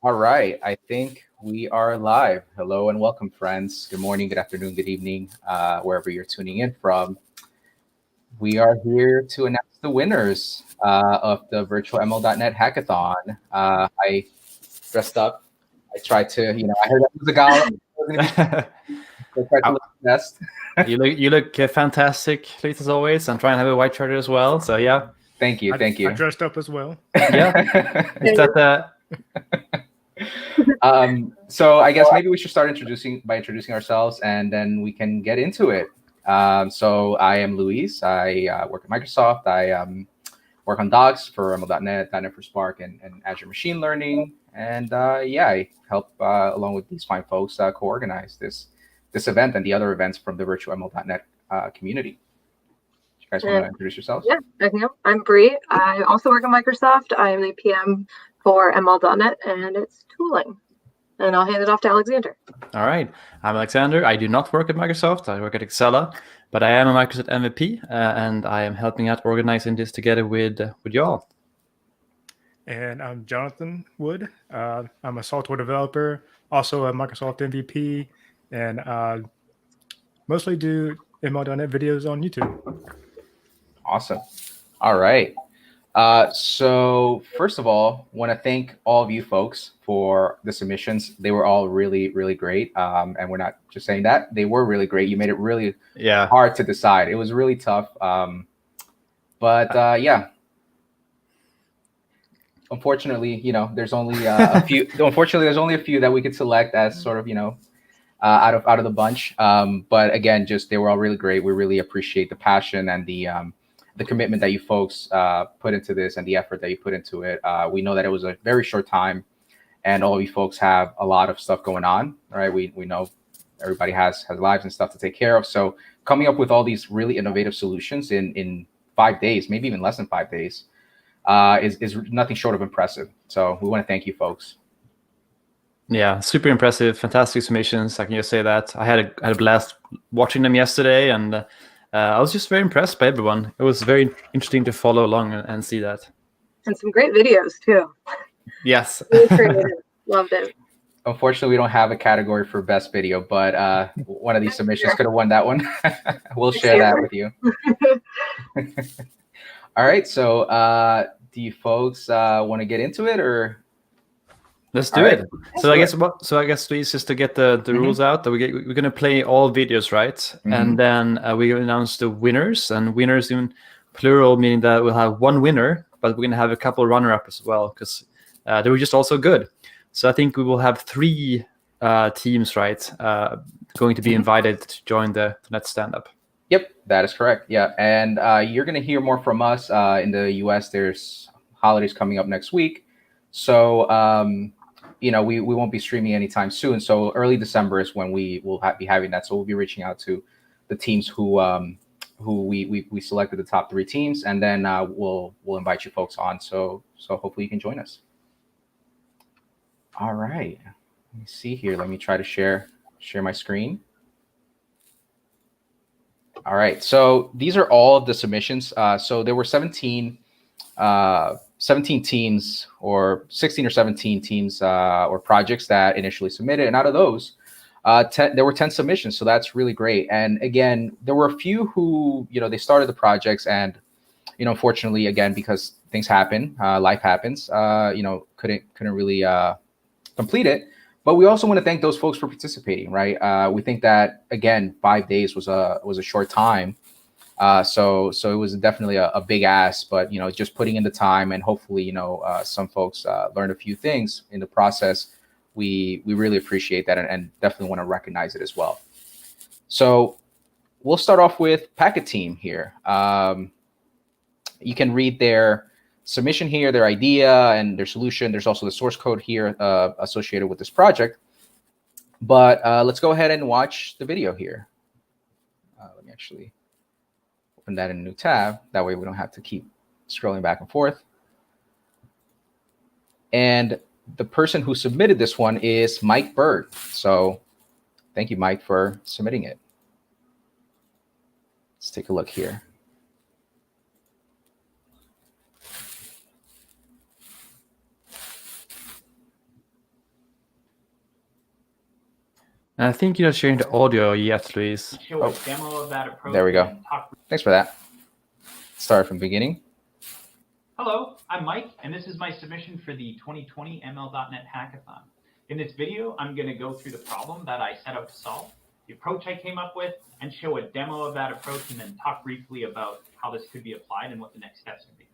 All right, I think we are live. Hello and welcome, friends. Good morning, good afternoon, good evening, wherever you're tuning in from. We are here to announce the winners of the virtual ML.net hackathon. I dressed up. I tried to, I heard that was a gala. So I tried to look the best. You look fantastic, Leith, as always. I'm trying to have a white shirt as well. So yeah. Thank you. I dressed up as well. Yeah. Is that So I guess maybe we should start introducing ourselves, and then we can get into it. So I am Luis. I work at Microsoft. I work on docs for ML.net, .NET for Spark, and Azure Machine Learning. And I help along with these fine folks co-organize this event and the other events from the virtual ML.net community. You guys want to introduce yourselves? Yeah, I'm Bree. I also work at Microsoft. I am the PM for ML.net, and it's tooling. And I'll hand it off to Alexander. All right. I'm Alexander. I do not work at Microsoft. I work at Gala, but I am a Microsoft MVP, and I am helping out organizing this together with y'all. And I'm Jonathan Wood. I'm a software developer, also a Microsoft MVP, and mostly do ML.net videos on YouTube. Awesome. All right. So first of all, want to thank all of you folks for the submissions. They were all really, really great. And we're not just saying that. They were really great. You made it really hard to decide. It was really tough. Unfortunately, there's only a few. Unfortunately, there's only a few that we could select as sort of, out of the bunch. But again, they were all really great. We really appreciate the passion and the commitment that you folks put into this and the effort that you put into it. We know that it was a very short time, and all of you folks have a lot of stuff going on, right? We know everybody has lives and stuff to take care of. So coming up with all these really innovative solutions in 5 days, maybe even less than 5 days, is nothing short of impressive. So we want to thank you folks. Yeah, super impressive, fantastic submissions. I can just say that. I had a blast watching them yesterday, and I was just very impressed by everyone. It was very interesting to follow along and see that. And some great videos too. Yes. Loved it. Unfortunately, we don't have a category for best video, but one of these submissions could have won that one. We'll share that with you. All right. So do you folks want to get into it, or? Let's do it. So I guess please, just to get the rules out, that we're gonna play all videos, right? And then we announce the winners, and winners in plural, meaning that we'll have one winner, but we're gonna have a couple runner-ups as well, because they were just also good. So I think we will have 3 teams, right, going to be invited to join the Net stand-up. Yep, that is correct. Yeah, and you're gonna hear more from us in the US. There's holidays coming up next week, so we won't be streaming anytime soon. So early December is when we will be having that. So we'll be reaching out to the teams who we selected, the top 3 teams, and then we'll invite you folks on. So hopefully you can join us. All right. Let me see here. Let me try to share my screen. All right. So these are all of the submissions. So there were 17 teams, or 16 or 17 teams or projects that initially submitted. And out of those, there were 10 submissions. So that's really great. And again, there were a few who, they started the projects and, unfortunately, again, because things happen, life happens, couldn't really complete it. But we also want to thank those folks for participating, right? We think that, again, 5 days was a short time. So it was definitely a big ask, but just putting in the time, and hopefully some folks learned a few things in the process. We really appreciate that, and definitely want to recognize it as well. So we'll start off with Packet Team here. You can read their submission here, their idea and their solution. There's also the source code here associated with this project. But let's go ahead and watch the video here. Let me actually open that in a new tab. That way we don't have to keep scrolling back and forth. And the person who submitted this one is Mike Bird. So thank you, Mike, for submitting it. Let's take a look here. And I think you're not sharing the audio yet, Luis. Show a demo of that approach. There we go. And talk. Thanks for that. Start from the beginning. Hello, I'm Mike, and this is my submission for the 2020 ML.NET Hackathon. In this video, I'm going to go through the problem that I set out to solve, the approach I came up with, and show a demo of that approach, and then talk briefly about how this could be applied and what the next steps would be.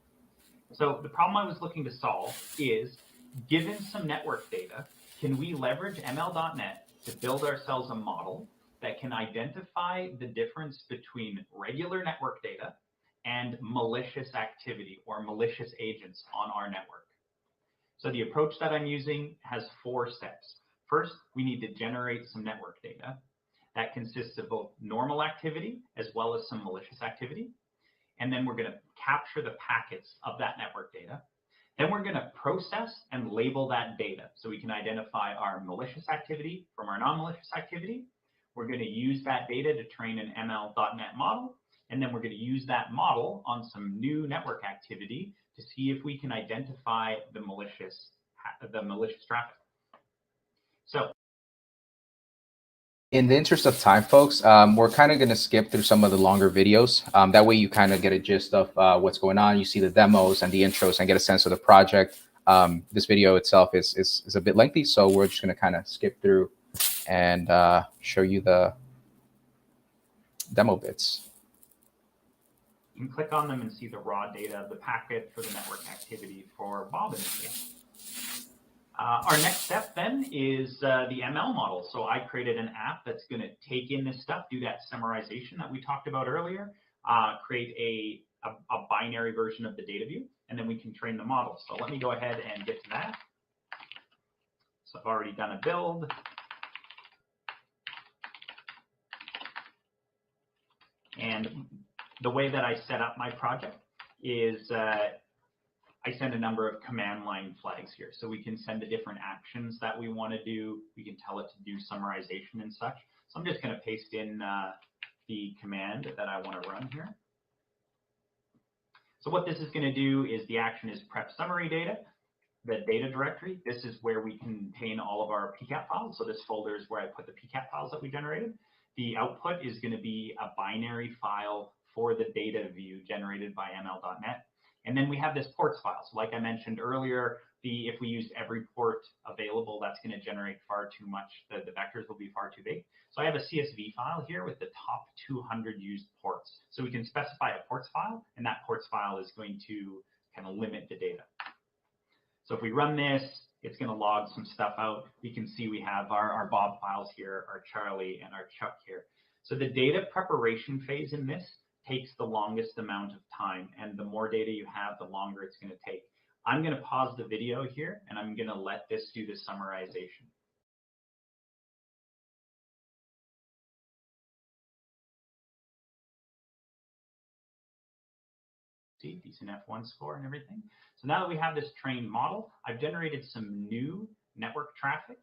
So the problem I was looking to solve is, given some network data, can we leverage ML.NET to build ourselves a model that can identify the difference between regular network data and malicious activity or malicious agents on our network? So the approach that I'm using has 4 steps. First, we need to generate some network data that consists of both normal activity as well as some malicious activity. And then we're going to capture the packets of that network data. Then we're going to process and label that data so we can identify our malicious activity from our non-malicious activity. We're going to use that data to train an ML.NET model. And then we're going to use that model on some new network activity to see if we can identify the malicious traffic. So, in the interest of time, folks, we're kind of going to skip through some of the longer videos. That way you kind of get a gist of what's going on. You see the demos and the intros and get a sense of the project. This video itself is a bit lengthy, so we're just going to kind of skip through and show you the demo bits. You can click on them and see the raw data of the packet for the network activity for Bob in this case. Our next step then is the ML model. So I created an app that's going to take in this stuff, do that summarization that we talked about earlier, create a binary version of the data view, and then we can train the model. So let me go ahead and get to that. So I've already done a build. And the way that I set up my project is I send a number of command line flags here. So we can send the different actions that we want to do. We can tell it to do summarization and such. So I'm just going to paste in the command that I want to run here. So what this is going to do is the action is prep summary data, the data directory. This is where we contain all of our PCAP files. So this folder is where I put the PCAP files that we generated. The output is going to be a binary file for the data view generated by ML.NET. And then we have this ports file. So like I mentioned earlier, if we use every port available, that's going to generate far too much. The vectors will be far too big. So I have a CSV file here with the top 200 used ports. So we can specify a ports file, and that ports file is going to kind of limit the data. So if we run this, it's going to log some stuff out. We can see we have our Bob files here, our Charlie, and our Chuck here. So the data preparation phase in this takes the longest amount of time, and the more data you have, the longer it's going to take. I'm going to pause the video here, and I'm going to let this do the summarization. See, decent F1 score and everything. So now that we have this trained model, I've generated some new network traffic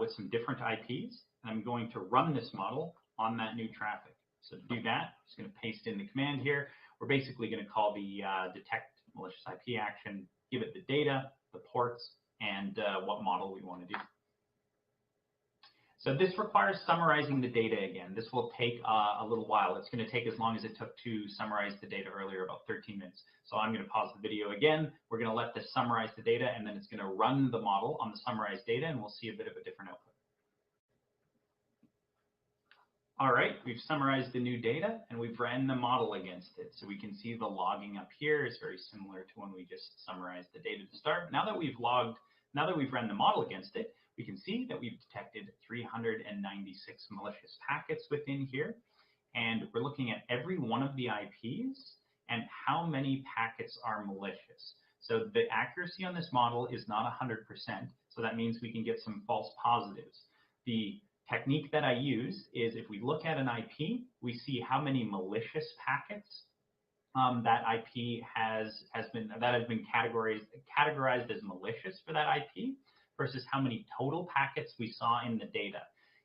with some different IPs, and I'm going to run this model on that new traffic. So to do that, I'm just going to paste in the command here. We're basically going to call the detect malicious IP action, give it the data, the ports, and what model we want to do. So this requires summarizing the data again. This will take a little while. It's going to take as long as it took to summarize the data earlier, about 13 minutes. So I'm going to pause the video again. We're going to let this summarize the data, and then it's going to run the model on the summarized data, and we'll see a bit of a different output. All right, we've summarized the new data, and we've ran the model against it. So we can see the logging up here is very similar to when we just summarized the data to start. Now that we've run the model against it, we can see that we've detected 396 malicious packets within here. And we're looking at every one of the IPs and how many packets are malicious. So the accuracy on this model is not 100%. So that means we can get some false positives. The technique that I use is if we look at an IP, we see how many malicious packets that IP has been categorized as malicious for that IP versus how many total packets we saw in the data.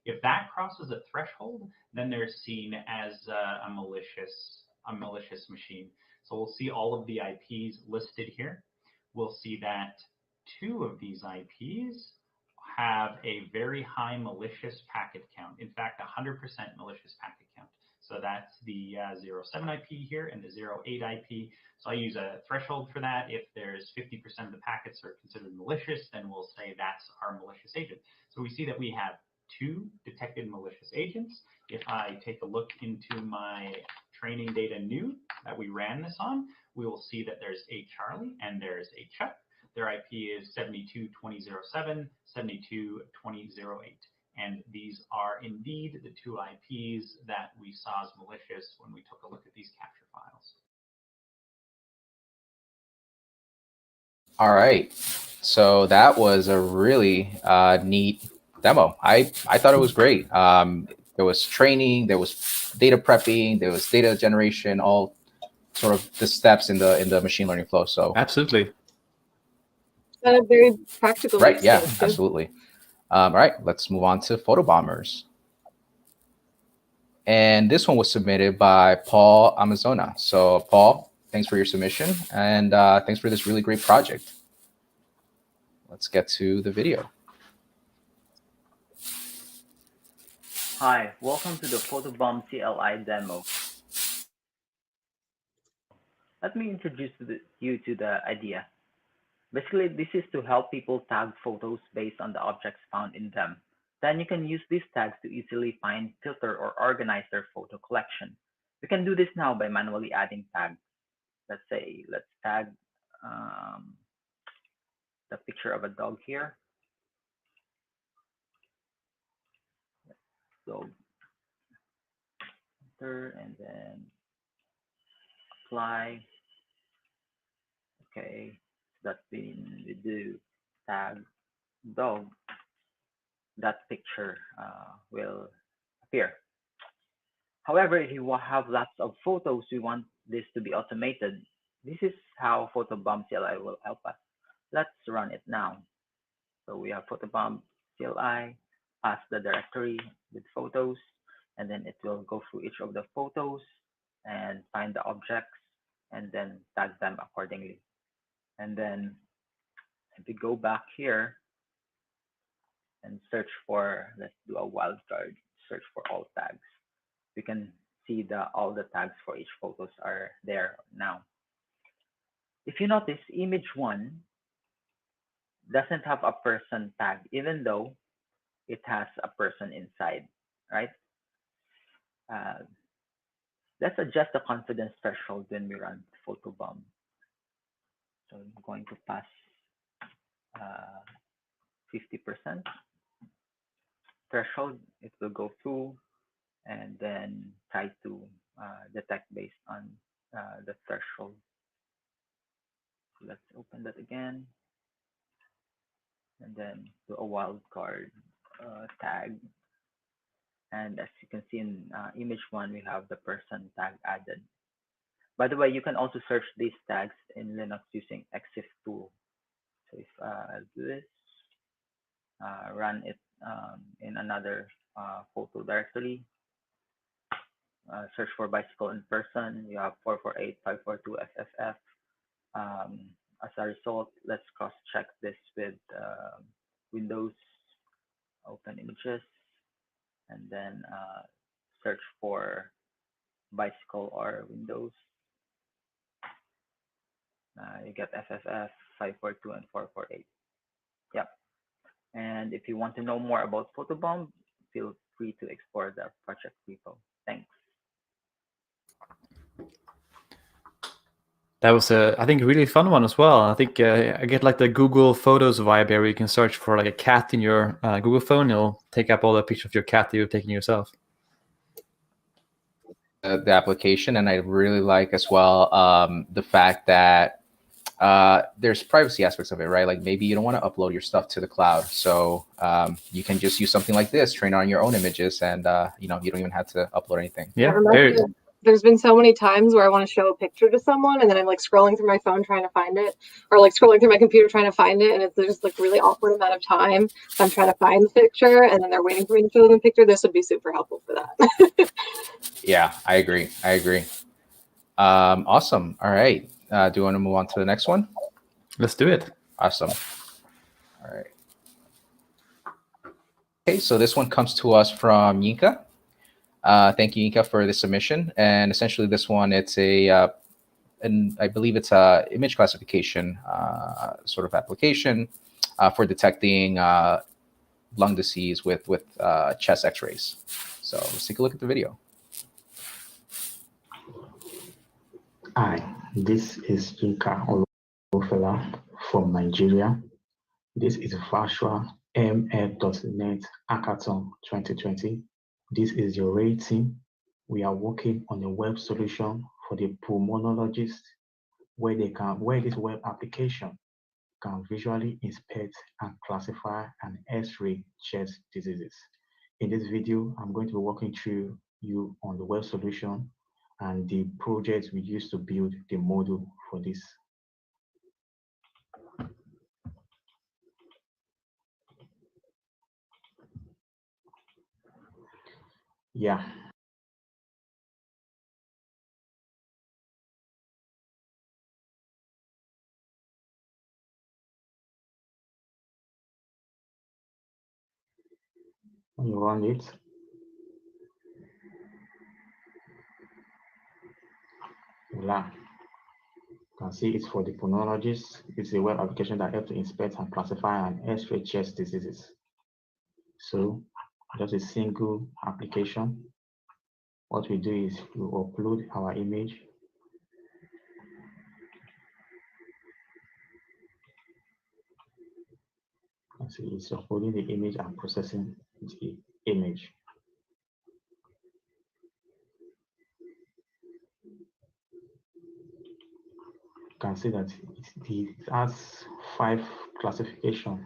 If that crosses a threshold, then they're seen as a malicious machine. So we'll see all of the IPs listed here. We'll see that 2 of these IPs have a very high malicious packet count. In fact, 100% malicious packet count. So that's the 07 IP here and the 08 IP. So I use a threshold for that. If there's 50% of the packets are considered malicious, then we'll say that's our malicious agent. So we see that we have 2 detected malicious agents. If I take a look into my training data new that we ran this on, we will see that there's a Charlie and there's a Chuck. Their IP is 72.20.07, 72.20.08. And these are indeed the 2 IPs that we saw as malicious when we took a look at these capture files. All right. So that was a really neat demo. I thought it was great. There was training, there was data prepping, there was data generation, all sort of the steps in the machine learning flow. So Absolutely. A very practical. right, yeah, use case, too. absolutely. All right, let's move on to Photobombers. And this one was submitted by Paul Amazona. So Paul, thanks for your submission, and thanks for this really great project. Let's get to the video. Hi, welcome to the Photobomb CLI demo. Let me introduce you to the idea. Basically, this is to help people tag photos based on the objects found in them. Then you can use these tags to easily find, filter, or organize their photo collection. We can do this now by manually adding tags. Let's say, let's tag the picture of a dog here. So, enter and then apply. Okay, that's been we do tag dog. That picture will appear. However, if you have lots of photos, we want this to be automated. This is how Photobomb CLI will help us. Let's run it now. So we have Photobomb CLI, pass the directory with photos, and then it will go through each of the photos and find the objects and then tag them accordingly. And then if we go back here and search for, let's do a wildcard, search for all tags. We can see all the tags for each photos are there now. If you notice, image 1 doesn't have a person tag, even though it has a person inside, right? Let's adjust the confidence threshold when we run Photobomb. So I'm going to pass 50% threshold. It will go through and then try to detect based on the threshold. So let's open that again. And then do a wildcard tag. And as you can see in image 1, we have the person tag added. By the way, you can also search these tags in Linux using exif tool. So if I do this, run it in another photo directory, search for bicycle in person, you have 448, 542 FFF. As a result, let's cross-check this with Windows, open images, and then search for bicycle or Windows. You get FFF, 542, and 448. Yep. And if you want to know more about Photobomb, feel free to explore the project repo. Thanks. That was I think, a really fun one as well. I think I get like the Google Photos vibe here, where you can search for like a cat in your Google phone. It'll take up all the pictures of your cat that you've taken yourself. The application, and I really like as well the fact that there's privacy aspects of it, right? Like maybe you don't want to upload your stuff to the cloud, so you can just use something like this, train on your own images, and you don't even have to upload anything. Yeah, very. There's been so many times where I want to show a picture to someone, and then I'm like scrolling through my phone trying to find it, or like scrolling through my computer trying to find it, and it's just like really awkward amount of time. I'm trying to find the picture, and then they're waiting for me to show them the picture. This would be super helpful for that. Yeah, I agree. Awesome. All right. Do you want to move on to the next one? Let's do it. Awesome. All right. Okay, so this one comes to us from Yinka. Thank you, Yinka, for the submission. And essentially, this one, it's and I believe it's a image classification sort of application for detecting lung disease with chest X-rays. So let's take a look at the video. Hi, this is Yinka Olufela from Nigeria. This is virtual Embed.net Hackathon 2020. This is your rating. We are working on a web solution for the pulmonologist where this web application can visually inspect and classify and X-ray chest diseases. In this video, I'm going to be walking through you on the web solution and the project we used to build the module for this. Yeah. When you run it, voila. You can see it's for the pulmonologist. It's a web application that helps to inspect and classify and X-ray chest diseases. So just a single application. What we do is we upload our image. You see it's uploading the image and processing the image. You can see that it has 5 classifications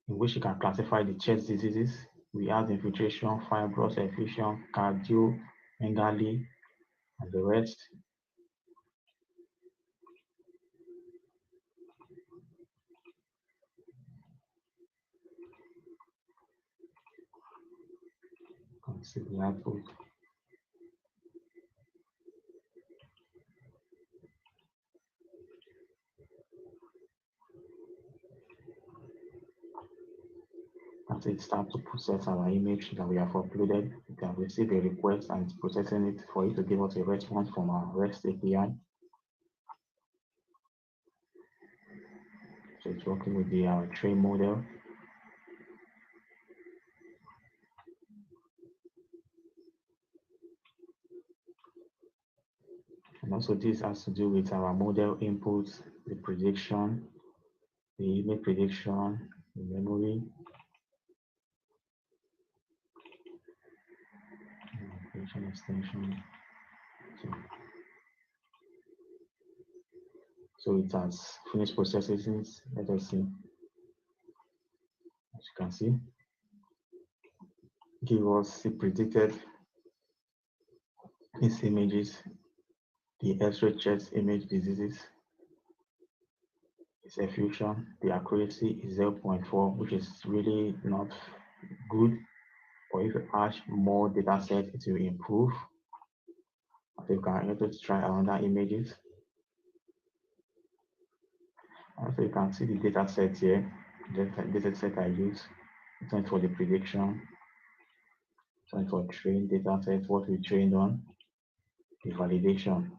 in which you can classify the chest diseases. We have infiltration, fibrous effusion, cardio, megaly, and the rest. You can see the output. As it starts to process our image that we have uploaded, we can receive a request and it's processing it for it to give us a response from our REST API. So it's working with the train model. And also this has to do with our model inputs, the prediction, the image prediction, the memory, prediction extension. So it has finished processing. Let us see. As you can see, give us the predicted these images, the X-ray chest image diseases, its effusion, the accuracy is 0.4, which is really not good. Or if you add more data set, it will improve. So you can able to try another images. So you can see the data set here. The data set I use. It's one for the prediction. It's one for trained data set, what we trained on, the validation.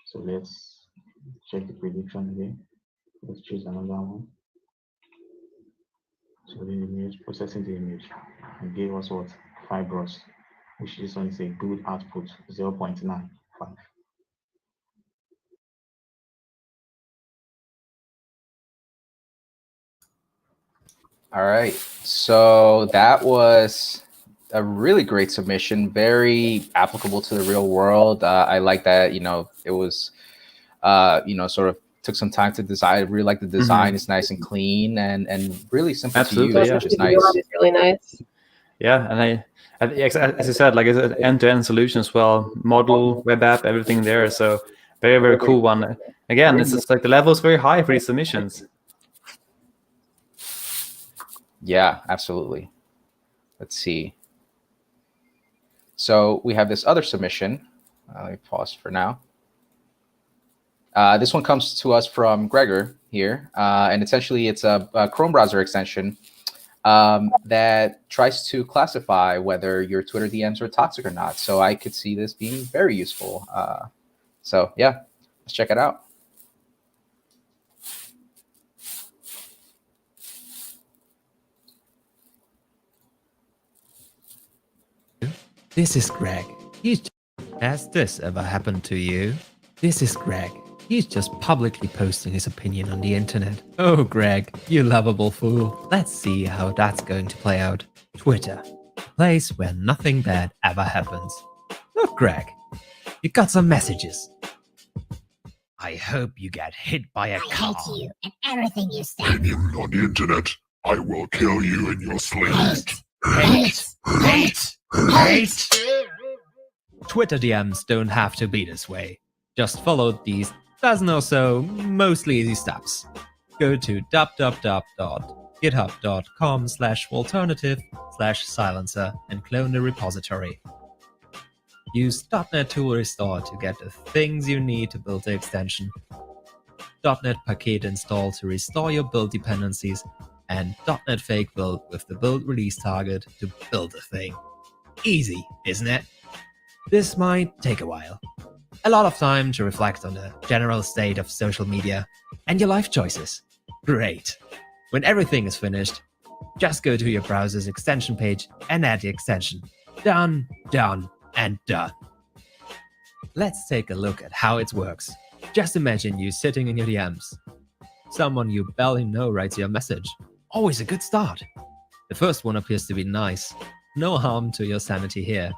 So let's check the prediction again. Let's choose another one. So the image, processing the image, and gave us what? Fibrous, which this one is a good output, 0.95. All right, so that was a really great submission, very applicable to the real world. I like that, it was, sort of took some time to design. I really like the design. It's nice and clean and really simple Absolutely, to use, yeah. which is nice. It's really nice. Yeah, and as I said, like it's an end-to-end solution as well. Model, web app, everything there. So very, very cool one. Again, it's just like the level is very high for these submissions. Yeah, absolutely. Let's see. So we have this other submission. Let me pause for now. This one comes to us from Gregor here, and essentially it's a Chrome browser extension that tries to classify whether your Twitter DMs are toxic or not. So I could see this being very useful. So yeah, let's check it out. This is Greg. Has this ever happened to you? This is Greg. He's just publicly posting his opinion on the internet. Oh, Greg, you lovable fool. Let's see how that's going to play out. Twitter, a place where nothing bad ever happens. Look, Greg, you got some messages. I hope you get hit by a car. I hate you and everything you stand for. On the internet, I will kill you in your sleep. Hate. Twitter DMs don't have to be this way. Just follow these dozen or so mostly easy steps. Go to www.github.com/alternative/silencer and clone the repository. Use .NET Tool Restore to get the things you need to build the extension. .NET Package install to restore your build dependencies, and .NET Fake build with the build release target to build the thing. Easy, isn't it? This might take a while. A lot of time to reflect on the general state of social media and your life choices. Great. When everything is finished, just go to your browser's extension page and add the extension. Done, done, and done. Let's take a look at how it works. Just imagine you sitting in your DMs. Someone you barely know writes you a message. Always a good start. The first one appears to be nice. No harm to your sanity here.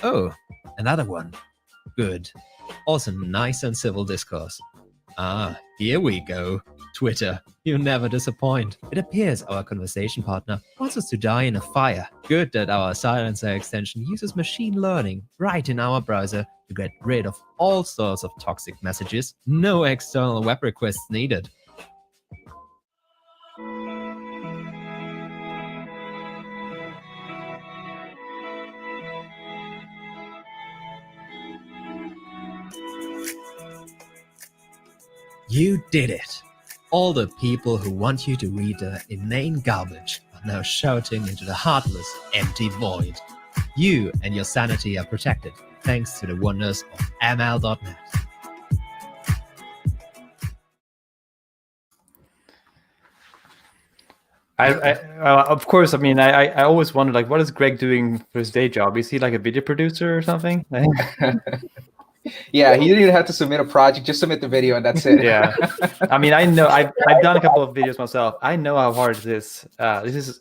Oh, another one. Good. Also nice and civil discourse. Ah, here we go. Twitter, you never disappoint. It appears our conversation partner wants us to die in a fire. Good that our silencer extension uses machine learning right in our browser to get rid of all sorts of toxic messages. No external web requests needed. You did it! All the people who want you to read the inane garbage are now shouting into the heartless, empty void. You and your sanity are protected thanks to the wonders of ML.net. Of course, I mean, I always wondered, like, what is Greg doing for his day job? Is he like a video producer or something? Yeah, he didn't even have to submit a project, just submit the video and that's it. Yeah. I mean, I know I've done a couple of videos myself. I know how hard it is. This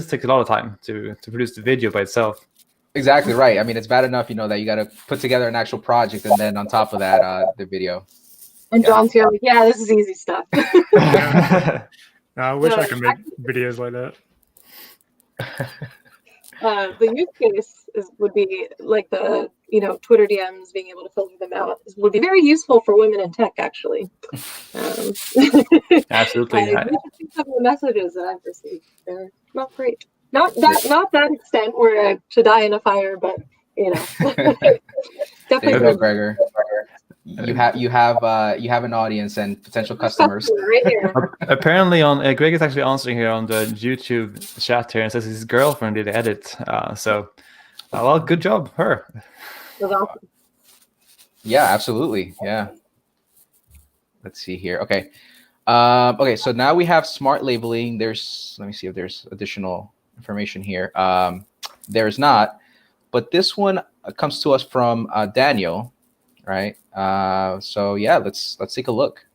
takes a lot of time to produce the video by itself. Exactly right. I mean, it's bad enough, that you got to put together an actual project and then on top of that, the video. And John's here like, yeah, this is easy stuff. I wish I could make videos like that. The use case would be like the Twitter DMs, being able to filter them out would be very useful for women in tech, actually. Absolutely. Some of the messages that I've received, they're not great. Not that extent where to die in a fire, but definitely. There you go, Gregor. You have an audience and potential customers. Right here. Apparently, Greg is actually answering here on the YouTube chat here and says his girlfriend did the edit. Well, good job, her. That's awesome. Yeah, absolutely. Yeah. Let's see here. Okay. Okay. So now we have smart labeling. Let me see if there's additional information here. There's not, but this one comes to us from Daniel. Right. So yeah, let's take a look.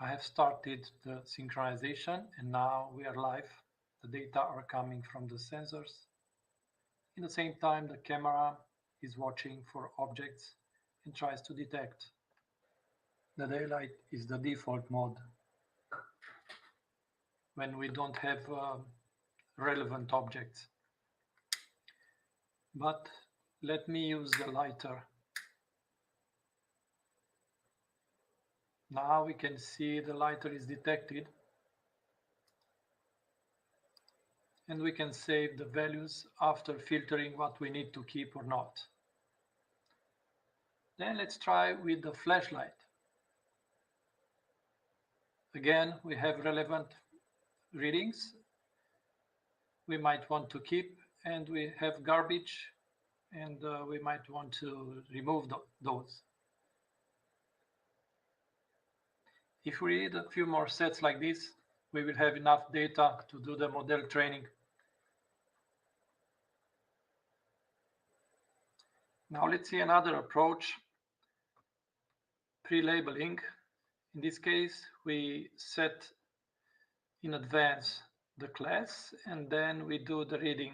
I have started the synchronization and now we are live. The data are coming from the sensors. In the same time, the camera is watching for objects and tries to detect. The daylight is the default mode when we don't have relevant objects. But let me use the lighter. Now we can see the lighter is detected and we can save the values after filtering what we need to keep or not. Then let's try with the flashlight. Again, we have relevant readings we might want to keep, and we have garbage, and we might want to remove those. If we read a few more sets like this, we will have enough data to do the model training. Now let's see another approach, pre-labeling. In this case, we set in advance the class and then we do the reading.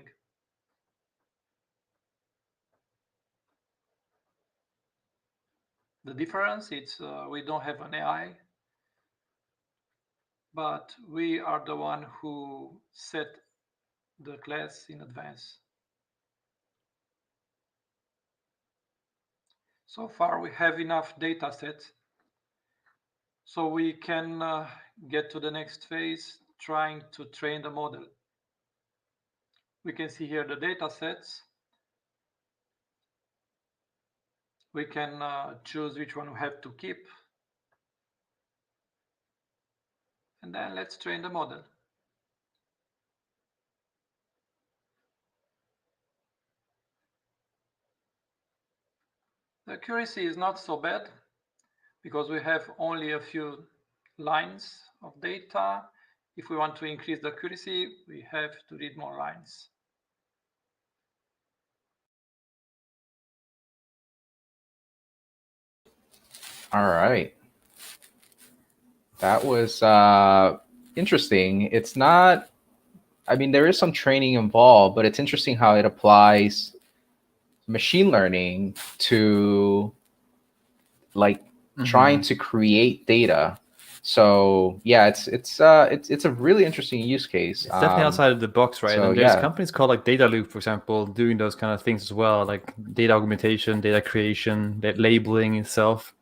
The difference is we don't have an AI, but we are the one who set the class in advance. So far we have enough data sets, so we can get to the next phase, trying to train the model. We can see here the data sets. We can choose which one we have to keep. And then let's train the model. The accuracy is not so bad because we have only a few lines of data. If we want to increase the accuracy, we have to read more lines. All right. That was interesting. It's not, I mean, there is some training involved, but it's interesting how it applies machine learning to like trying to create data. So yeah, it's a really interesting use case. It's definitely outside of the box, right? So, And there's yeah. companies called like Data Loop, for example, doing those kind of things as well, like data augmentation, data creation, that labeling itself.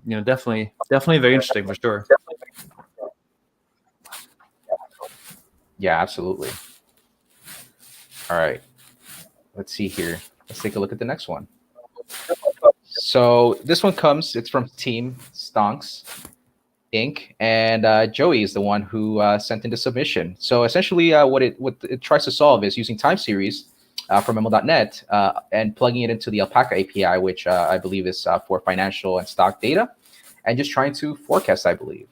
Definitely very interesting for sure. Yeah, absolutely. All right. Let's see here. Let's take a look at the next one. So this one it's from Team Stonks Inc. And Joey is the one who sent in the submission. So essentially what it tries to solve is using time series from ML.NET and plugging it into the Alpaca API, which I believe is for financial and stock data, and just trying to forecast, I believe.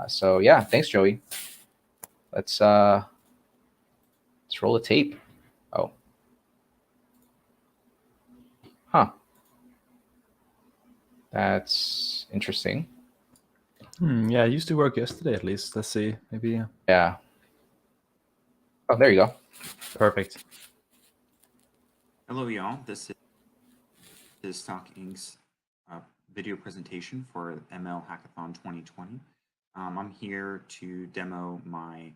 So yeah, thanks, Joey. Let's roll the tape. Oh. Huh. That's interesting. Yeah, I used to work yesterday at least. Let's see, maybe. Yeah. Oh, there you go. Perfect. Hello, y'all. This is Stock Inc.'s video presentation for ML Hackathon 2020. I'm here to demo my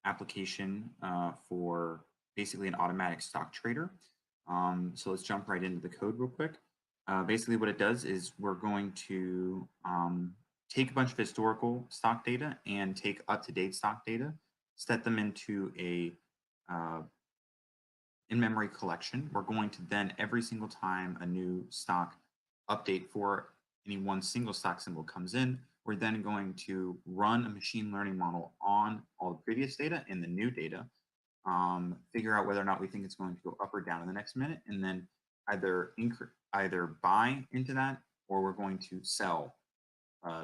application for basically an automatic stock trader. So let's jump right into the code real quick. Basically what it does is we're going to take a bunch of historical stock data and take up-to-date stock data, set them into a in-memory collection. We're going to then, every single time a new stock update for any one single stock symbol comes in, we're then going to run a machine learning model on all the previous data and the new data, figure out whether or not we think it's going to go up or down in the next minute, and then either buy into that or we're going to sell.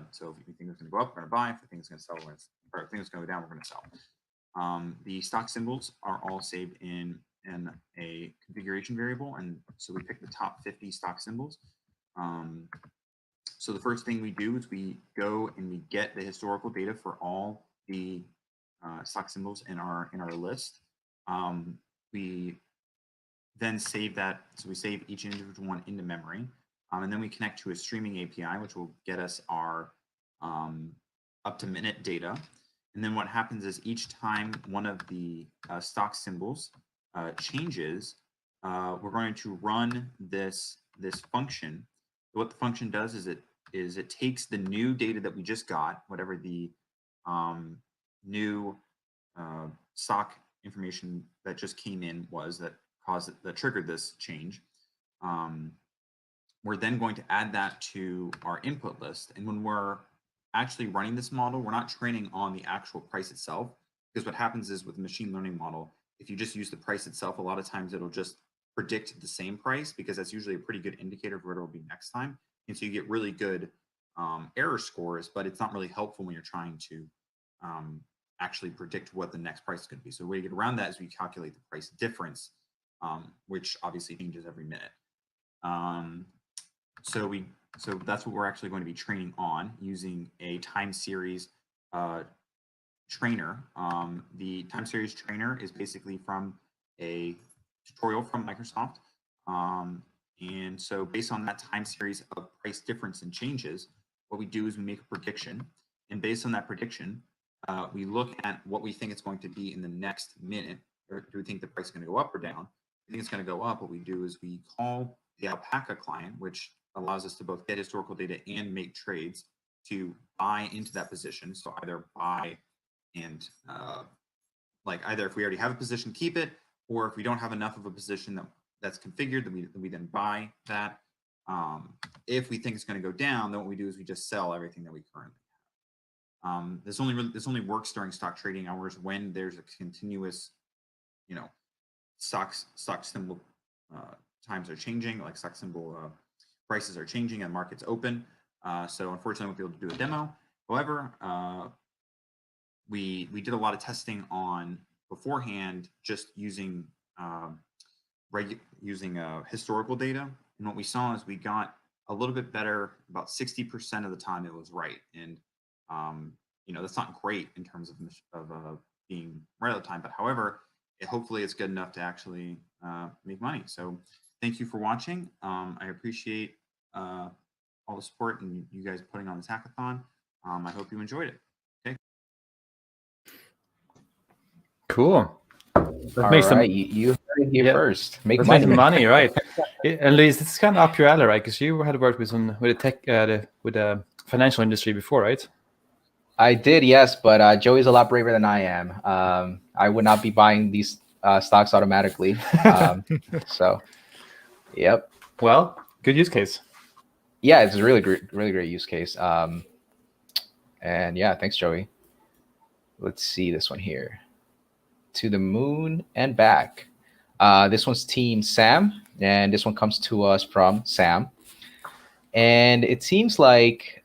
So if we think it's going to go up, we're going to buy. If we think it's going to sell, or if we think it's going to go down, we're going to sell. The stock symbols are all saved in a configuration variable, and so we pick the top 50 stock symbols. So the first thing we do is we go and we get the historical data for all the stock symbols in our list. We then save that. So we save each individual one into memory. And then we connect to a streaming API, which will get us our up-to-minute data. And then what happens is each time one of the stock symbols changes, we're going to run this function. What the function does is it takes the new data that we just got, whatever the new stock information that just came in was that triggered this change. We're then going to add that to our input list. And when we're actually running this model, we're not training on the actual price itself, because what happens is with a machine learning model, if you just use the price itself, a lot of times it'll just predict the same price, because that's usually a pretty good indicator of where it'll be next time. And so you get really good error scores, but it's not really helpful when you're trying to actually predict what the next price is going to be. So the way to get around that is we calculate the price difference, which obviously changes every minute. So that's what we're actually going to be training on, using a time series trainer. The time series trainer is basically from a tutorial from Microsoft. And so based on that time series of price difference and changes, what we do is we make a prediction. And based on that prediction, we look at what we think it's going to be in the next minute. Or do we think the price is going to go up or down? If we think it's going to go up, what we do is we call the Alpaca client, which allows us to both get historical data and make trades to buy into that position. So either buy and either if we already have a position, keep it, or if we don't have enough of a position that's configured, then we then buy that. If we think it's going to go down, then what we do is we just sell everything that we currently have. This only works during stock trading hours when there's a continuous, stock symbol times are changing, like stock symbol prices are changing and markets open. So unfortunately, I won't be able to do a demo. However, we did a lot of testing on beforehand, just using historical data. And what we saw is we got a little bit better. About 60% of the time, it was right. And that's not great in terms of being right all the time. But however, hopefully it's good enough to actually make money. So thank you for watching. I appreciate all the support and you guys putting on this hackathon. I hope you enjoyed it. Okay. Cool. All right, you heard it here first. Make money. Make money, right? And Luis, this is kind of up your alley, right? Because you had worked with the tech, with the financial industry before, right? I did, yes, but Joey's a lot braver than I am. I would not be buying these stocks automatically. So, yep. Well, good use case. Yeah, it's a really great use case. And yeah, thanks, Joey. Let's see this one here. To the moon and back. This one's Team Sam, and this one comes to us from Sam. And it seems like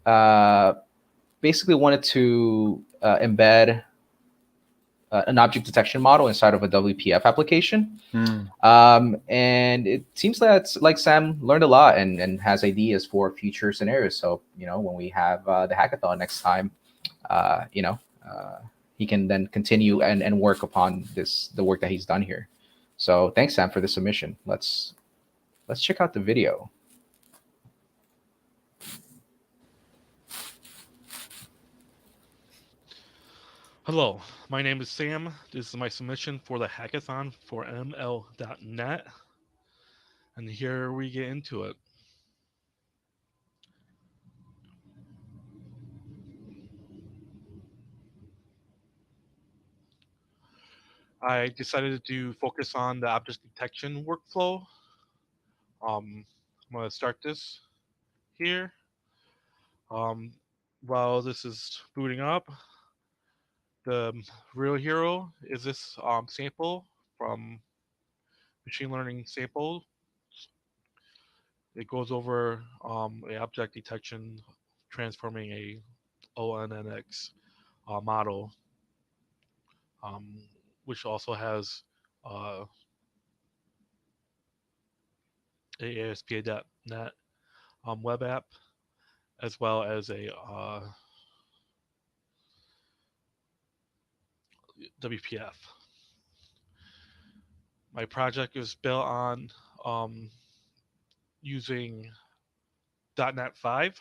basically wanted to embed an object detection model inside of a WPF application. And it seems that Sam learned a lot and has ideas for future scenarios. So, when we have the hackathon next time, he can then continue and work upon the work that he's done here. So thanks, Sam, for the submission. Let's check out the video. Hello, my name is Sam. This is my submission for the hackathon for ML.net. And here we get into it. I decided to focus on the object detection workflow. I'm going to start this here. While this is booting up, the real hero is this sample from machine learning sample. It goes over a object detection transforming a ONNX model, which also has a ASP.NET web app, as well as a WPF. My project is built on using .NET 5.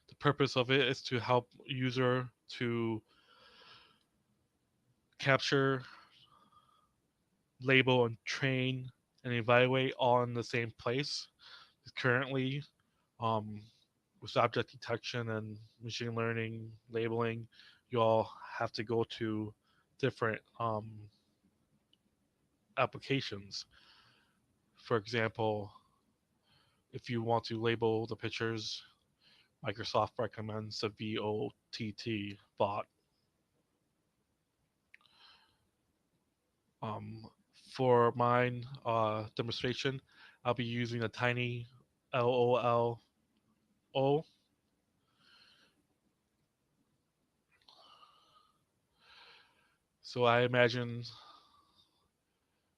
The purpose of it is to help user to capture, label, and train and evaluate all in the same place. Currently, with object detection and machine learning labeling, you all have to go to different applications. For example, if you want to label the pictures, Microsoft recommends the VOTT bot. For mine demonstration, I'll be using a tiny LOLO. So I imagine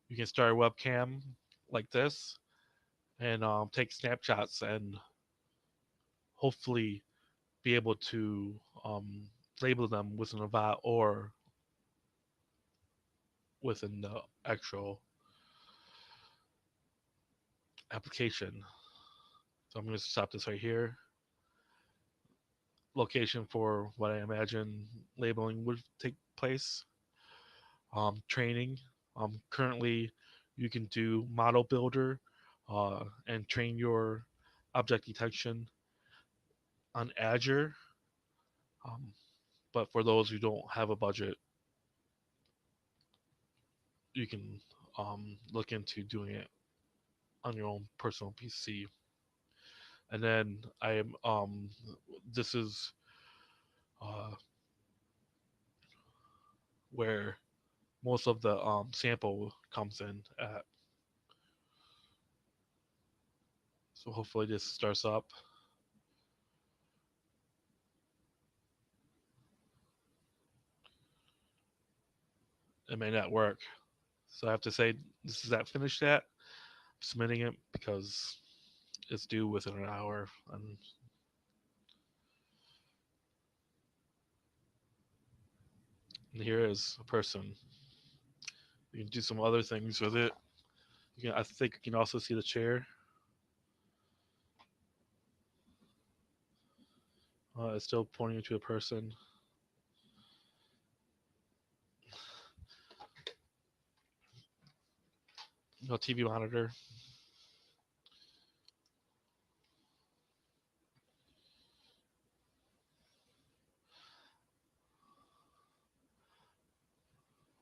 you can start a webcam like this and take snapshots and hopefully be able to label them within a bot or within the actual application. So I'm going to stop this right here. Location for what I imagine labeling would take place. Training. Currently, you can do model builder and train your object detection on Azure. But for those who don't have a budget, you can look into doing it on your own personal PC. And then I am this is where most of the sample comes in at. So hopefully this starts up. It may not work. So I have to say this is not finished yet. I'm submitting it because it's due within an hour. And here is a person. You can do some other things with it. I think you can also see the chair. It's still pointing to a person. No TV monitor.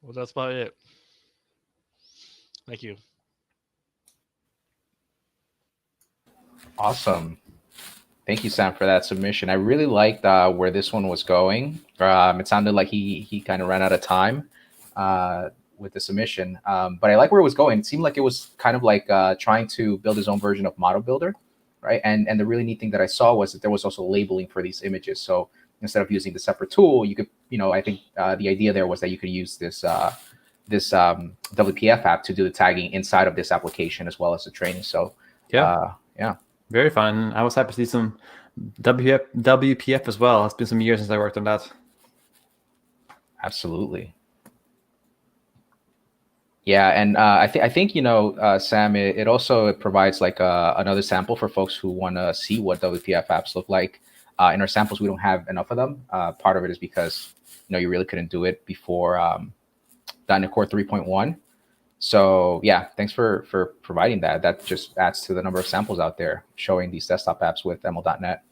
Well, that's about it. Thank you. Awesome. Thank you, Sam, for that submission. I really liked where this one was going. It sounded like he kind of ran out of time with the submission, but I like where it was going. It seemed like it was kind of like trying to build his own version of Model Builder, right? And the really neat thing that I saw was that there was also labeling for these images. So instead of using the separate tool, you could, I think the idea there was that you could use this WPF app to do the tagging inside of this application as well as the training. So yeah. Very fun. I was happy to see some WPF as well. It's been some years since I worked on that. Absolutely. Yeah, and I think Sam, it also provides like another sample for folks who want to see what WPF apps look like. In our samples, we don't have enough of them. Part of it is because you really couldn't do it before .NET Core 3.1. So yeah, thanks for providing that. That just adds to the number of samples out there showing these desktop apps with ML.NET.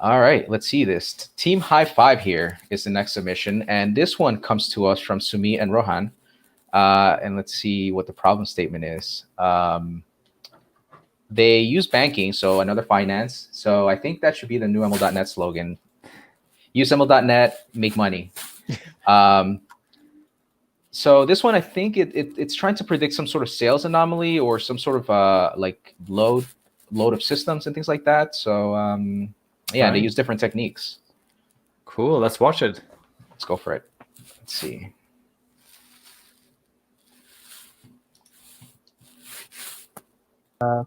All right, let's see this. Team High Five here is the next submission. And this one comes to us from Sumi and Rohan. And let's see what the problem statement is. They use banking, so another finance. So I think that should be the new ML.NET slogan. Use ML.NET, make money. So this one, I think it's trying to predict some sort of sales anomaly or some sort of like load of systems and things like that. So yeah, They use different techniques. Cool. Let's watch it. Let's go for it. Let's see.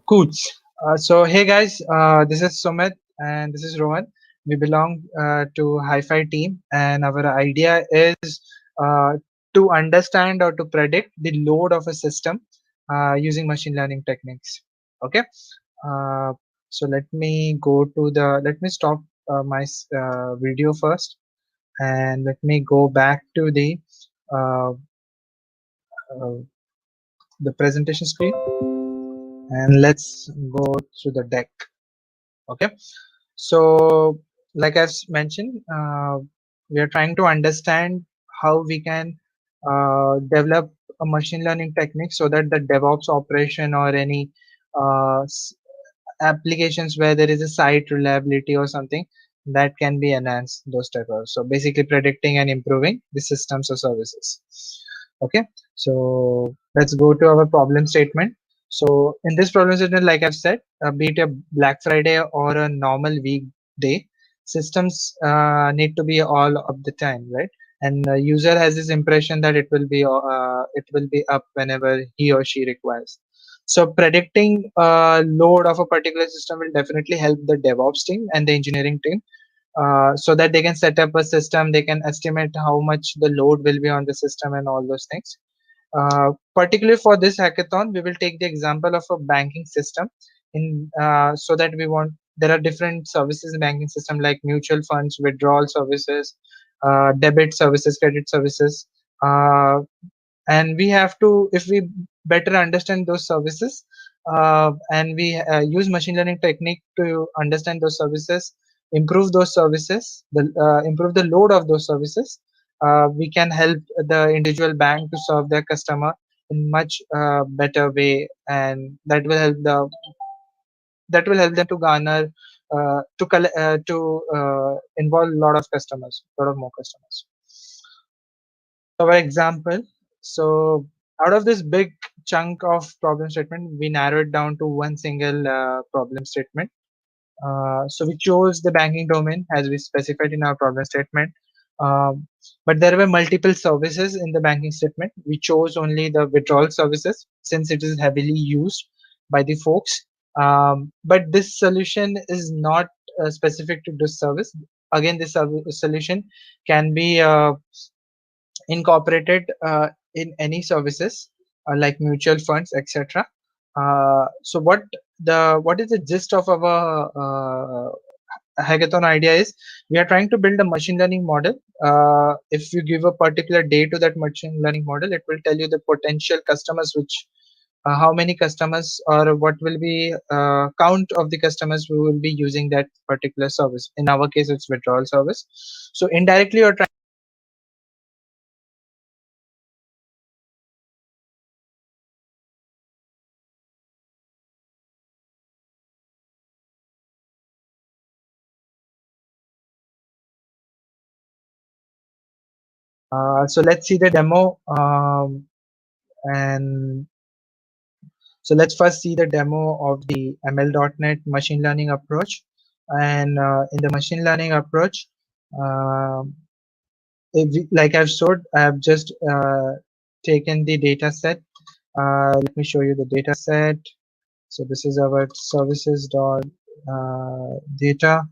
Cool. So hey guys, this is Sumit and this is Rohan. We belong to Hi-Fi team, and our idea is to understand or to predict the load of a system using machine learning techniques. Okay. Uh, so let me stop my video first, and let me go back to uh, uh, the presentation screen, and let's go through the deck. Okay. So, like I've mentioned, we are trying to understand how we can develop a machine learning technique so that the DevOps operation or any applications where there is a site reliability or something that can be enhanced, those type of. So basically predicting and improving the systems or services. Okay, so let's go to our problem statement. So in this problem statement, like I've said, be it a Black Friday or a normal weekday, systems need to be all of the time, right? And the user has this impression that it will be up whenever he or she requires. So predicting load of a particular system will definitely help the DevOps team and the engineering team, so that they can set up a system, they can estimate how much the load will be on the system and all those things. Particularly for this hackathon, we will take the example of a banking system so that there are different services in banking system like mutual funds, withdrawal services, debit services, credit services, and we have to, if we better understand those services, and we use machine learning technique to understand those services, improve those services, improve the load of those services, we can help the individual bank to serve their customer in much better way, and that will help them to garner to involve a lot of customers, a lot of more customers. So our example, so out of this big chunk of problem statement, we narrowed down to one single problem statement. So we chose the banking domain as we specified in our problem statement. But there were multiple services in the banking statement. We chose only the withdrawal services since it is heavily used by the folks. But this solution is not specific to this service. Again, this solution can be incorporated in any services like mutual funds, etc. So what is the gist of our hackathon idea is, we are trying to build a machine learning model. If you give a particular day to that machine learning model, it will tell you the potential customers, which how many customers or what will be count of the customers who will be using that particular service. In our case, it's withdrawal service. So indirectly you're trying so let's see the demo, and so let's first see the demo of the ML.NET machine learning approach. And in the machine learning approach, like I've showed, I've just taken the data set. Let me show you the data set. So this is our services dot data.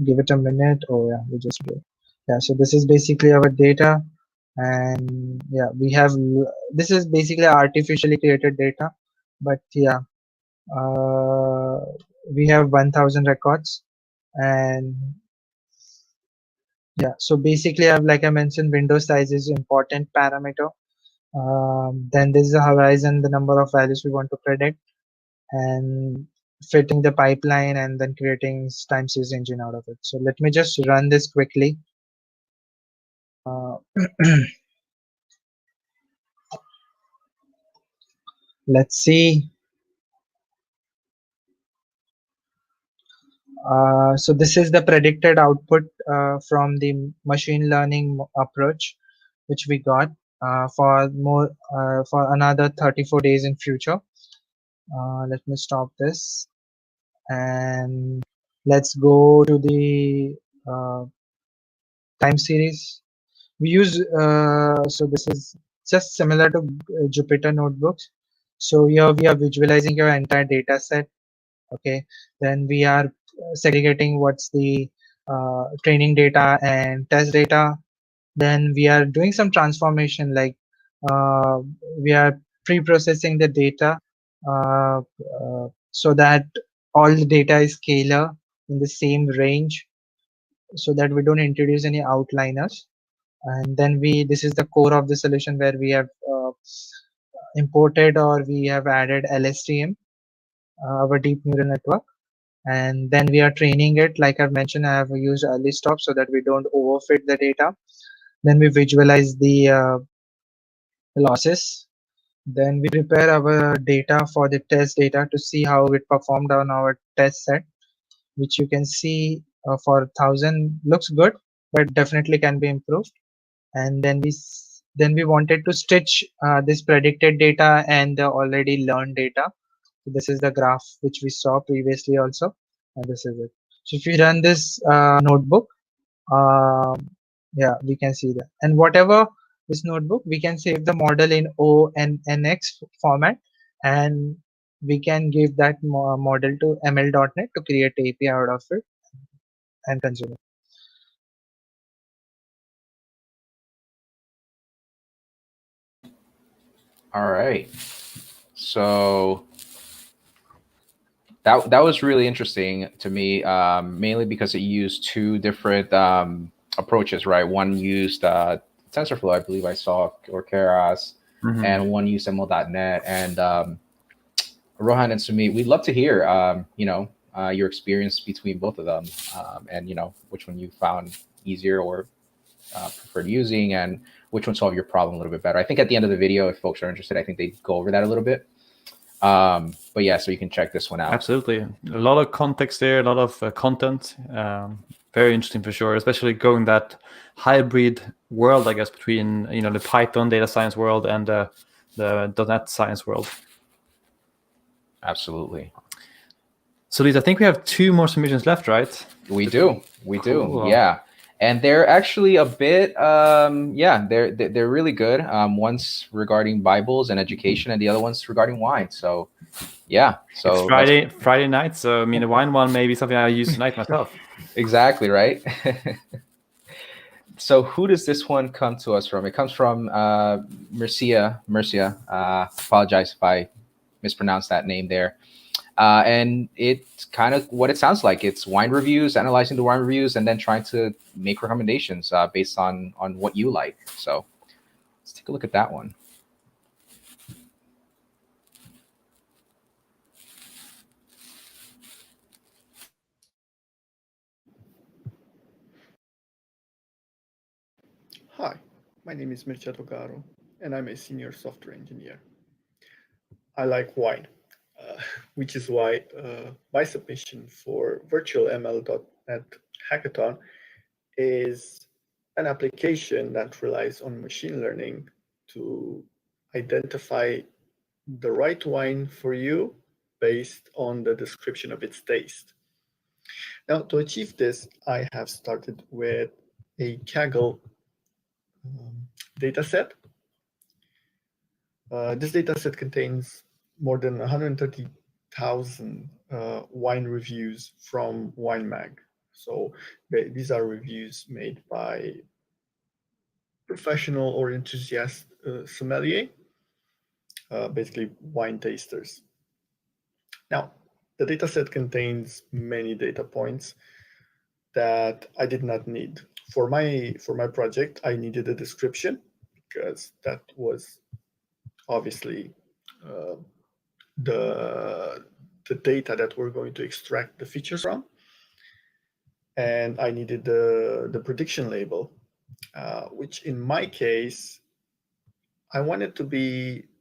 Give it a minute. Oh yeah, we just do. Yeah, so this is basically our data, and yeah, we have, this is basically artificially created data, but yeah, we have 1000 records. And yeah, so basically like I mentioned, window size is important parameter. Then this is the horizon, the number of values we want to predict, and fitting the pipeline, and then creating time series engine out of it. So let me just run this quickly. Let's see. So this is the predicted output from the machine learning approach, which we got for another 34 days in future. Let me stop this, and let's go to the time series. We use so this is just similar to Jupyter notebooks. So here we are visualizing your entire data set. Okay, then we are segregating what's the training data and test data. Then we are doing some transformation, like we are pre-processing the data so that all the data is scalar in the same range, so that we don't introduce any outliners. And then this is the core of the solution, where we have imported, or we have added LSTM, our deep neural network. And then we are training it. Like I've mentioned, I have used early stop so that we don't overfit the data. Then we visualize the losses. Then we prepare our data for the test data to see how it performed on our test set, which you can see for 1,000 looks good, but definitely can be improved. And then we wanted to stitch this predicted data and the already learned data. So this is the graph which we saw previously also, and this is it. So if you run this notebook, yeah, we can see that. And whatever this notebook, we can save the model in ONNX format, and we can give that model to ML.NET to create API out of it and consume it. All right. So that was really interesting to me, mainly because it used two different approaches, right? One used TensorFlow, I believe I saw, or Keras, and one used ML.NET. And Rohan and Sumit, we'd love to hear, your experience between both of them, and which one you found easier or preferred using, and which one solved your problem a little bit better. I think at the end of the video, if folks are interested, I think they go over that a little bit. But yeah, so you can check this one out. Absolutely. A lot of context there, a lot of content. Very interesting for sure, especially going that hybrid world, I guess, between the Python data science world and the .NET science world. Absolutely. So Lisa, I think we have 2 more submissions left, right? We do. Yeah. And they're actually a bit, they're really good. One's regarding Bibles and education, and the other one's regarding wine. So, yeah. So it's Friday night. So I mean, the wine one may be something I use tonight myself. Exactly right. So who does this one come to us from? It comes from Mercia. Apologize if I mispronounced that name there. And it's kind of what it sounds like. It's wine reviews, analyzing the wine reviews, and then trying to make recommendations based on what you like. So let's take a look at that one. Hi, my name is Mircea Togaru, and I'm a senior software engineer. I like wine, which is why my submission for virtual ML.NET Hackathon is an application that relies on machine learning to identify the right wine for you based on the description of its taste. Now, to achieve this, I have started with a Kaggle dataset. This dataset contains more than 130,000 wine reviews from WineMag. So these are reviews made by professional or enthusiast sommelier, basically wine tasters. Now, the dataset contains many data points that I did not need. For my project, I needed a description because that was obviously the data that we're going to extract the features from. And I needed the prediction label, which in my case, I wanted to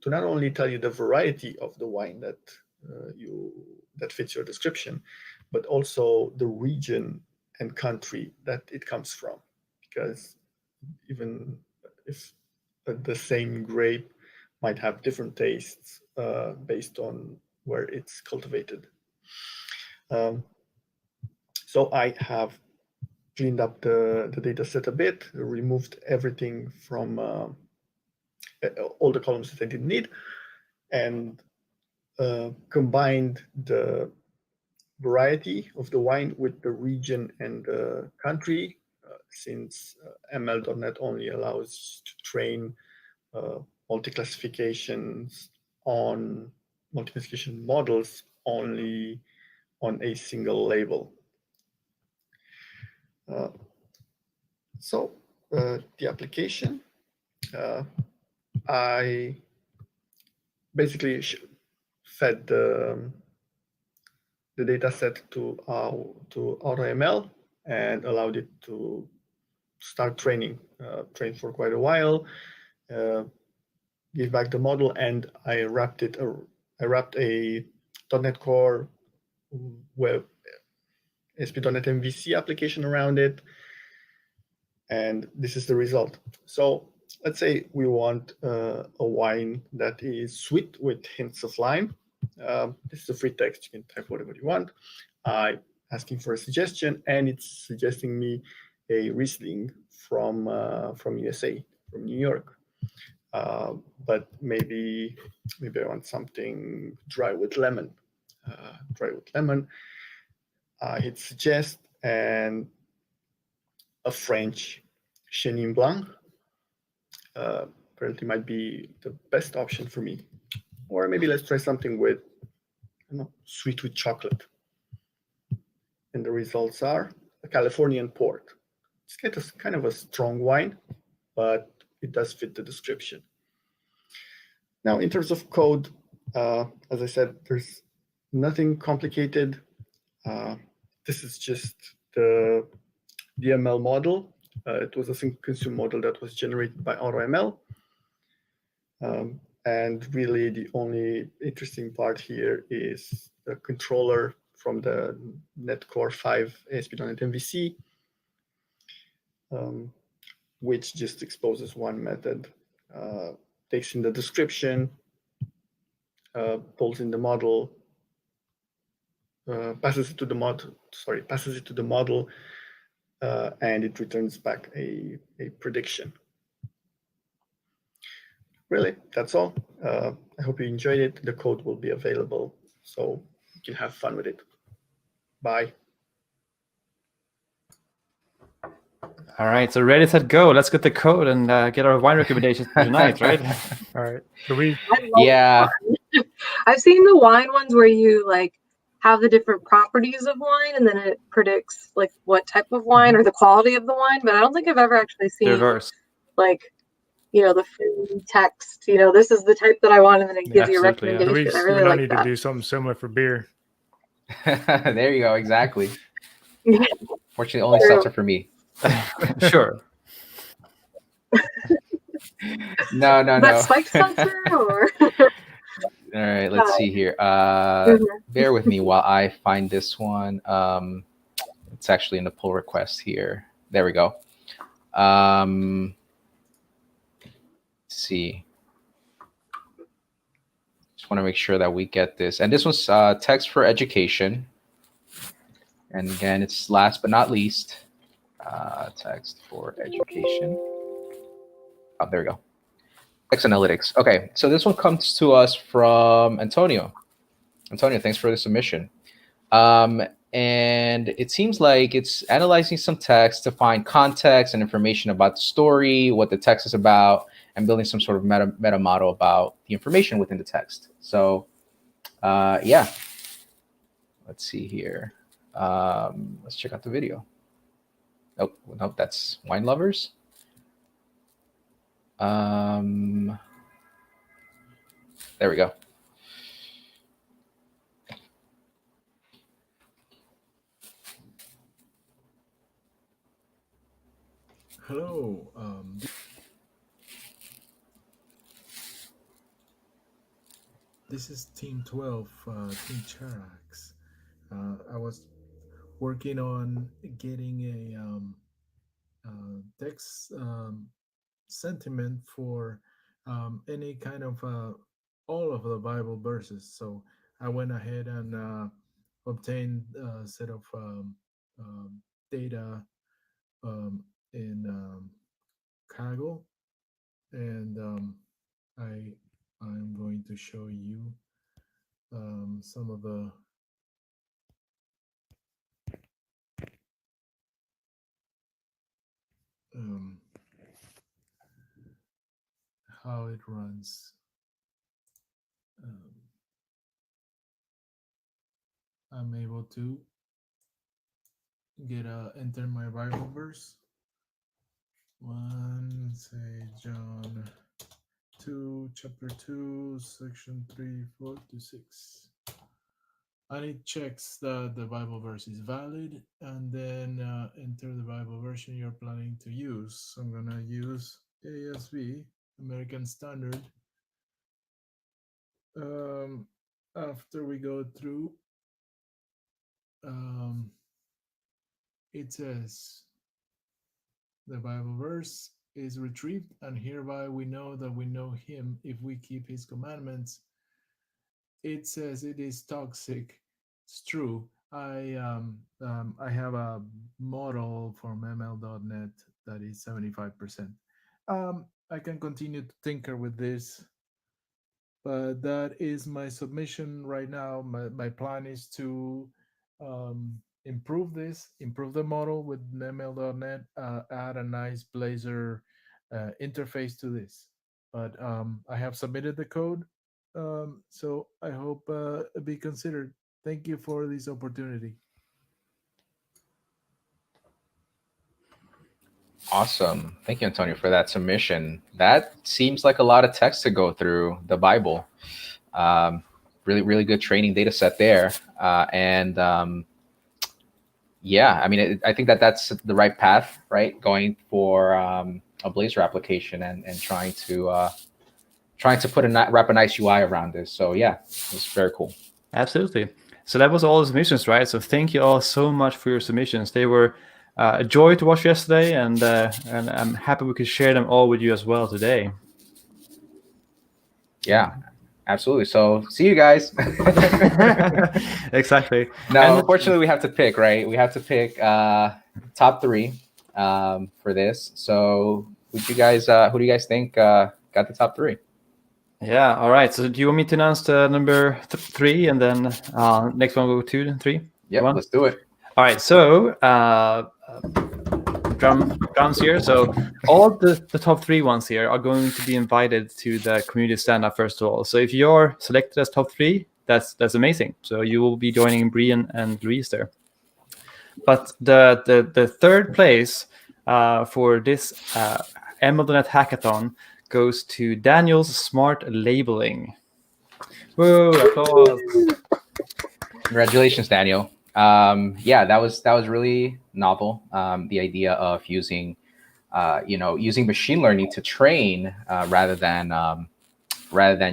not only tell you the variety of the wine that fits your description, but also the region and country that it comes from, because even if the same grape might have different tastes based on where it's cultivated. So I have cleaned up the data set a bit, removed everything from all the columns that I didn't need, and combined the variety of the wine with the region and the country, since ML.NET only allows to train multi-classification models only on a single label. So the application, I basically fed the data set to AutoML and allowed it to start training, train for quite a while, give back the model, and I wrapped a .NET Core web ASP.NET MVC application around it, and this is the result. So let's say we want a wine that is sweet with hints of lime. This is a free text. You can type whatever you want. I'm asking for a suggestion, and it's suggesting me a Riesling from USA, from New York. But maybe I want something dry with lemon. I hit suggest, and a French Chenin Blanc apparently might be the best option for me. Or maybe let's try something with, sweet with chocolate. And the results are a Californian port. It's kind of a strong wine, but it does fit the description. Now, in terms of code, as I said, there's nothing complicated. This is just the DML model. It was a sync consume model that was generated by AutoML. And really, the only interesting part here is the controller from the .NET Core 5 ASP.NET MVC, which just exposes one method, takes in the description, pulls in the model, passes it to the model, and it returns back a prediction. Really, that's all. I hope you enjoyed it. The code will be available, so you can have fun with it. Bye. All right, so ready, set, go. Let's get the code and get our wine recommendations for tonight, right? All right. Louise? Yeah. I've seen the wine ones where you like have the different properties of wine and then it predicts like what type of wine or the quality of the wine, but I don't think I've ever actually seen reverse. Like, the food text, this is the type that I want, and then it gives you a recommendation. Louise, I really we like need that. to do something similar for beer. There you go. Exactly. Fortunately, only seltzer for me. Sure. No. But spiked seltzer or? All right, let's see here. Bear with me while I find this one. It's actually in the pull request here. There we go. Let's see. Just want to make sure that we get this. And this one's text for education. And again, it's last but not least, text for education. Oh, there we go. Text analytics. Okay, so this one comes to us from Antonio. Antonio, thanks for the submission. And it seems like it's analyzing some text to find context and information about the story, what the text is about, and building some sort of meta model about the information within the text. So, yeah. Let's see here. Let's check out the video. Nope, that's Wine Lovers. There we go. Hello. This is Team 12, Team Charax. I was working on getting a text sentiment for any kind of all of the Bible verses. So I went ahead and obtained a set of data in Kaggle, and I'm going to show you some of the how it runs. I'm able to enter my Bible verse. Say John 2, chapter 2, section 3, 4 to 6. And it checks that the Bible verse is valid, and then enter the Bible version you're planning to use. So I'm going to use ASV, American Standard. After we go through, it says the Bible verse is retrieved, and hereby we know that we know him if we keep his commandments. It says it is toxic. It's true. I have a model from ml.net that is 75%. I can continue to tinker with this, but that is my submission right now. My plan is to improve the model with ml.net, add a nice Blazor interface to this. But I have submitted the code, so I hope be considered. Thank you for this opportunity. Awesome. Thank you, Antonio, for that submission. That seems like a lot of text to go through the Bible. Really, really good training data set there. Yeah, I mean, I think that's the right path, right? Going for a Blazor application and trying to wrap a nice UI around this. So yeah, it's very cool. Absolutely. So that was all the submissions, right? So thank you all so much for your submissions. They were a joy to watch yesterday, and I'm happy we could share them all with you as well today. Yeah, absolutely. So see you guys. Exactly. Now, unfortunately, we have to pick, right? We have to pick top 3 for this. So who do you guys think got the top 3? Yeah. All right. So do you want me to announce the number 3, and then next one will go 2 and 3? Yeah, let's do it. All right. So drums here. So all the top 3 ones here are going to be invited to the community stand-up first of all. So if you're selected as top 3, that's amazing. So you will be joining Brian and Louise there. But the third place for this Embed Hackathon goes to Daniel's Smart Labeling. Whoa, applause. Congratulations, Daniel. Yeah, that was really novel. The idea of using machine learning to train rather than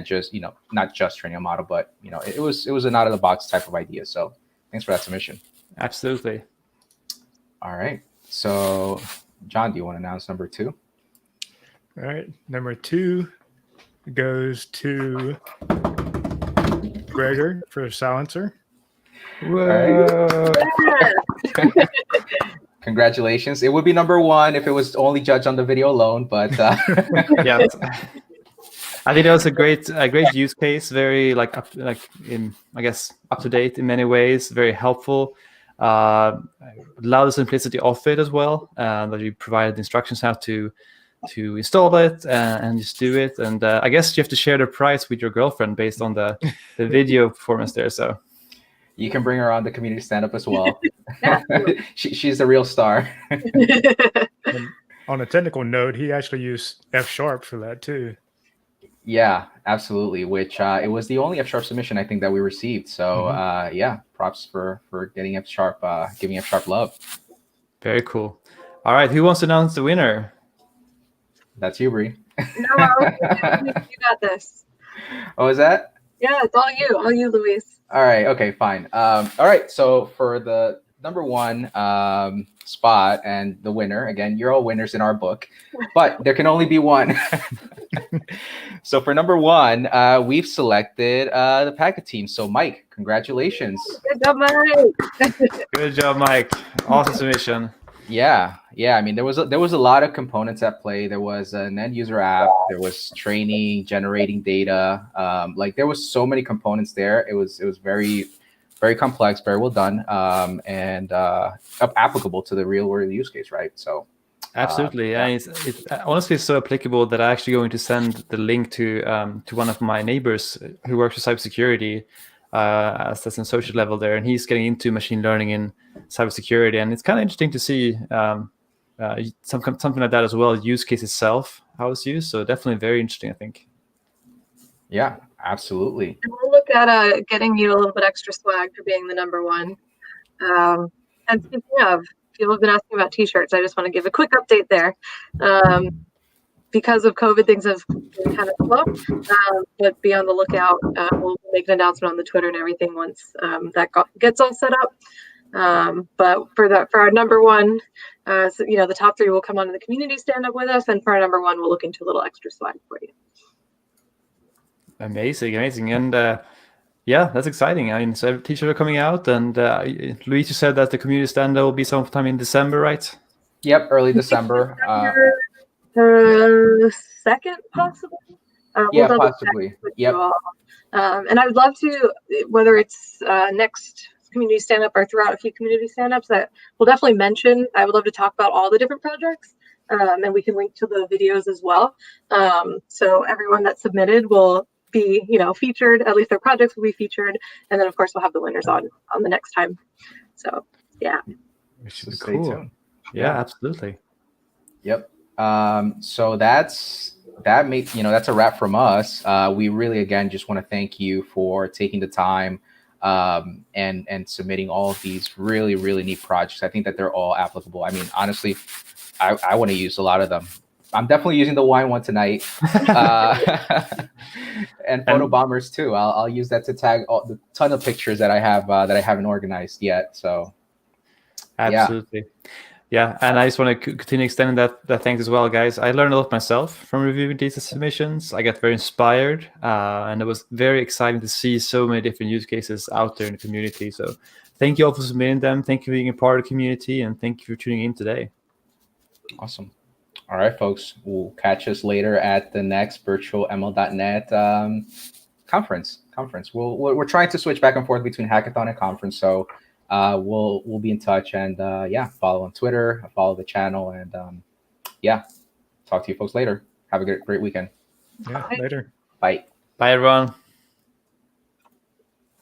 just, not just training a model, but it was an out of the box type of idea. So thanks for that submission. Absolutely. All right. So John, do you want to announce number 2? All right, number 2 goes to Gregor for silencer. Whoa. Congratulations. It would be number 1 if it was only judged on the video alone, but yeah. I think that was a great use case. Very up to date in many ways. Very helpful. Allow the simplicity of it as well. That you provided instructions how to install it and just do it. And I guess you have to share the price with your girlfriend based on the video performance there. So you can bring her on the community stand-up as well. She's the real star. On a technical note, he actually used F# for that too. Yeah, absolutely. Which it was the only F# submission I think that we received. So yeah, props for getting F#, giving F# love. Very cool. All right, who wants to announce the winner? That's you, Bree. No, you got this. Oh, is that? Yeah, it's all you, Luis. All right. Okay, fine. All right. So for the number 1 spot and the winner, again, you're all winners in our book, but there can only be one. So for number 1, we've selected the Packet team. So Mike, congratulations. Good job, Mike. Good job, Mike. Awesome submission. Yeah, Yeah, I mean, there was a lot of components at play. There was an end user app. There was training, generating data. Like there was so many components there. It was very, very complex, very well done, and applicable to the real world use case, right? So Absolutely, yeah. and it's honestly so applicable that I'm actually going to send the link to one of my neighbors who works with cybersecurity as that's in social level there, and he's getting into machine learning in cybersecurity, and it's kind of interesting to see something like that as well. Use case itself, how it's used, so definitely very interesting, I think. Yeah, absolutely. And we'll look at getting you a little bit extra swag for being the number one. And speaking of, people have been asking about t-shirts. I just want to give a quick update there. Because of COVID, things have been kind of slow, but be on the lookout. We'll make an announcement on the Twitter and everything once that gets all set up. But for our number one, so, the top three will come onto the community stand up with us, and for our number one, we'll look into a little extra swag for you. Amazing, and yeah, that's exciting. I mean, so t-shirts are coming out, and Luis, you said that the community stand will be sometime in December, right? Yep, early December. Second, possibly. Yeah, we'll possibly. Yep. And I would love to, whether it's next community stand-up or throughout a few community stand-ups, that we'll definitely mention. I would love to talk about all the different projects, and we can link to the videos as well. So everyone that submitted will be, featured. At least their projects will be featured, and then of course we'll have the winners on the next time. So yeah. So stay tuned. Yeah, absolutely. Yep. So that's a wrap from us. We really, again, just want to thank you for taking the time and submitting all of these really, really neat projects. I think that they're all applicable. I mean, honestly, I want to use a lot of them. I'm definitely using the wine one tonight, and Photobombers too. I'll use that to tag the ton of pictures that I have that I haven't organized yet. So absolutely. Yeah, and I just want to continue extending that thanks as well, guys. I learned a lot myself from reviewing these submissions. I got very inspired, and it was very exciting to see so many different use cases out there in the community. So thank you all for submitting them. Thank you for being a part of the community, and thank you for tuning in today. Awesome. All right, folks. We'll catch us later at the next virtual ML.net conference. We're trying to switch back and forth between hackathon and conference, so we'll be in touch, and follow on Twitter, follow the channel, and talk to you folks later. Have a great weekend. Yeah, later. Bye. Bye, everyone.